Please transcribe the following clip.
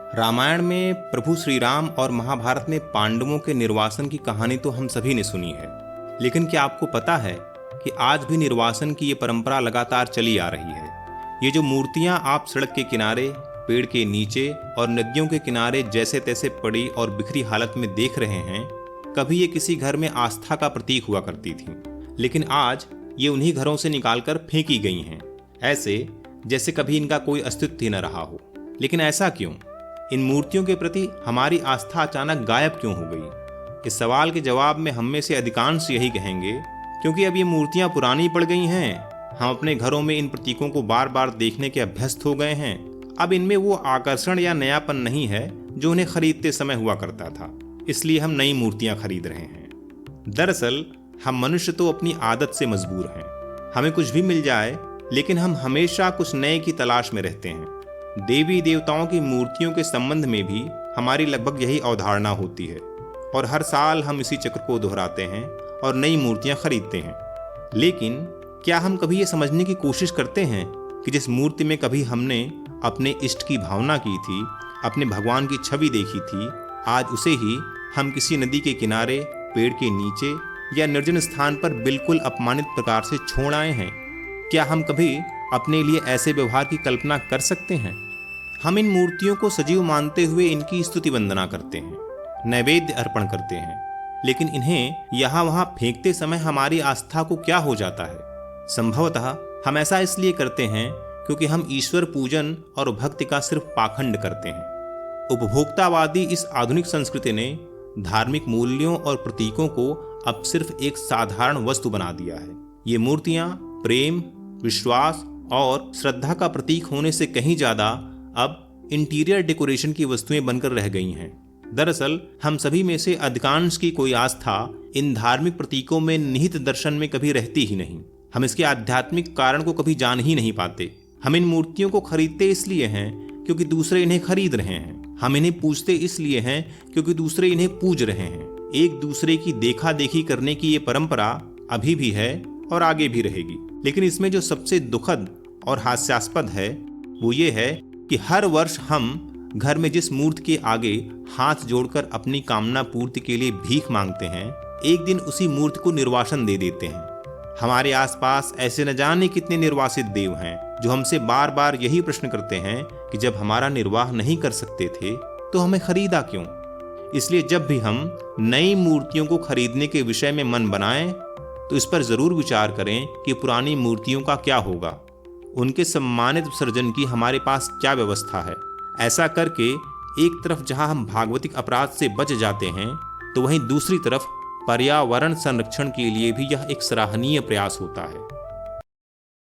रामायण में प्रभु श्री राम और महाभारत में पांडवों के निर्वासन की कहानी तो हम सभी ने सुनी है, लेकिन क्या आपको पता है कि आज भी निर्वासन की ये परंपरा लगातार चली आ रही है। ये जो मूर्तियां आप सड़क के किनारे, पेड़ के नीचे और नदियों के किनारे जैसे तैसे पड़ी और बिखरी हालत में देख रहे हैं, कभी ये किसी घर में आस्था का प्रतीक हुआ करती थी, लेकिन आज ये उन्हीं घरों से निकालकर फेंकी गई हैं, ऐसे जैसे कभी इनका कोई अस्तित्व ही न रहा हो। लेकिन ऐसा क्यों? इन मूर्तियों के प्रति हमारी आस्था अचानक गायब क्यों हो गई? इस सवाल के जवाब में हम में से अधिकांश यही कहेंगे, क्योंकि अब ये मूर्तियां पुरानी पड़ गई हैं। हम अपने घरों में इन प्रतीकों को बार बार देखने के अभ्यस्त हो गए हैं। अब इनमें वो आकर्षण या नयापन नहीं है जो उन्हें खरीदते समय हुआ करता था, इसलिए हम नई मूर्तियां खरीद रहे हैं। दरअसल हम मनुष्य तो अपनी आदत से मजबूर हैं। हमें कुछ भी मिल जाए, लेकिन हम हमेशा कुछ नए की तलाश में रहते हैं। देवी देवताओं की मूर्तियों के संबंध में भी हमारी लगभग यही अवधारणा होती है, और हर साल हम इसी चक्र को दोहराते हैं और नई मूर्तियां खरीदते हैं। लेकिन क्या हम कभी ये समझने की कोशिश करते हैं कि जिस मूर्ति में कभी हमने अपने इष्ट की भावना की थी, अपने भगवान की छवि देखी थी, आज उसे ही हम किसी नदी के किनारे, पेड़ के नीचे या निर्जन स्थान पर बिल्कुल अपमानित प्रकार से छोड़ आए हैं? क्या हम कभी अपने लिए ऐसे व्यवहार की कल्पना कर सकते हैं? हम इन मूर्तियों को सजीव मानते हुए इनकी स्तुति वंदना करते हैं, नैवेद्य अर्पण करते हैं, लेकिन इन्हें यहाँ वहाँ फेंकते समय हमारी आस्था को क्या हो जाता है? संभवतः हम ऐसा इसलिए करते हैं क्योंकि हम ईश्वर पूजन और भक्ति का सिर्फ पाखंड करते हैं। उपभोक्तावादी इस आधुनिक संस्कृति ने धार्मिक मूल्यों और प्रतीकों को अब सिर्फ एक साधारण वस्तु बना दिया है। ये मूर्तियां प्रेम, विश्वास और श्रद्धा का प्रतीक होने से कहीं ज्यादा अब इंटीरियर डेकोरेशन की वस्तुएं बनकर रह गई हैं। दरअसल हम सभी में से अधिकांश की कोई आस्था इन धार्मिक प्रतीकों में निहित दर्शन में कभी रहती ही नहीं। हम इसके आध्यात्मिक कारण को कभी जान ही नहीं पाते। हम इन मूर्तियों को खरीदते इसलिए हैं क्योंकि दूसरे इन्हें खरीद रहे हैं। हम इन्हें पूजते इसलिए हैं क्योंकि दूसरे इन्हें पूज रहे हैं। एक दूसरे की देखा देखी करने की ये परंपरा अभी भी है और आगे भी रहेगी। लेकिन इसमें जो सबसे दुखद और हास्यास्पद है वो ये है कि हर वर्ष हम घर में जिस मूर्ति के आगे हाथ जोड़कर अपनी कामना पूर्ति के लिए भीख मांगते हैं, एक दिन उसी मूर्ति को निर्वासन दे देते हैं। हमारे आसपास ऐसे न जाने कितने निर्वासित देव हैं जो हमसे बार बार यही प्रश्न करते हैं कि जब हमारा निर्वाह नहीं कर सकते थे तो हमें खरीदा क्यों? इसलिए जब भी हम नई मूर्तियों को खरीदने के विषय में मन बनाएं तो इस पर जरूर विचार करें कि पुरानी मूर्तियों का क्या होगा, उनके सम्मानित विसर्जन की हमारे पास क्या व्यवस्था है। ऐसा करके एक तरफ जहां हम भागवतिक अपराध से बच जाते हैं, तो वहीं दूसरी तरफ पर्यावरण संरक्षण के लिए भी यह एक सराहनीय प्रयास होता है।